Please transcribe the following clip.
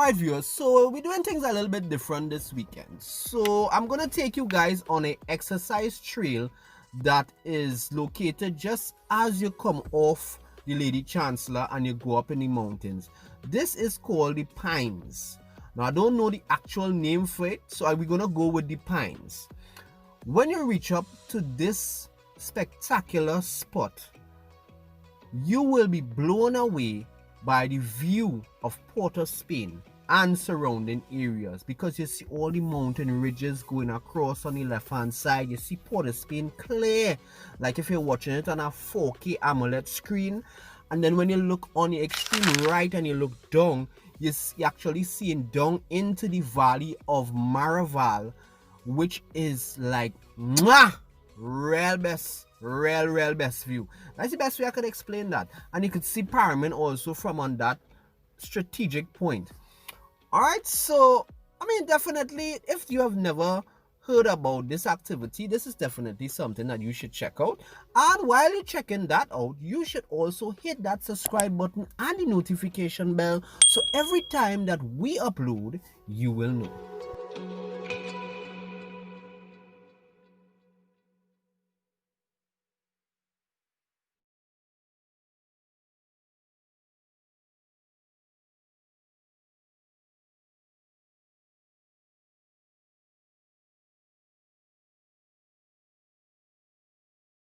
Alright viewers, so we're doing things a little bit different this weekend. So I'm gonna take you guys on an exercise trail that is located just as you come off the Lady Chancellor and you go up in the mountains. This is called the Pines. Now I don't know the actual name for it, so we're gonna go with the Pines. When you reach up to this spectacular spot, you will be blown away by the view of Porr of Spain and surrounding areas, because you see all the mountain ridges going across on the left hand side. You see Porr of Spain clear, like if you're watching it on a 4K AMOLED screen. And then when you look on the extreme right and you look down, you're actually seeing down into the valley of Maraval, which is like real best view. That's the best way I could explain that. And you could see Pyramid also from on that strategic point. Alright, so I mean, definitely if you have never heard about this activity, this is definitely something that you should check out. And while you're checking that out, you should also hit that subscribe button and the notification bell, so every time that we upload, you will know.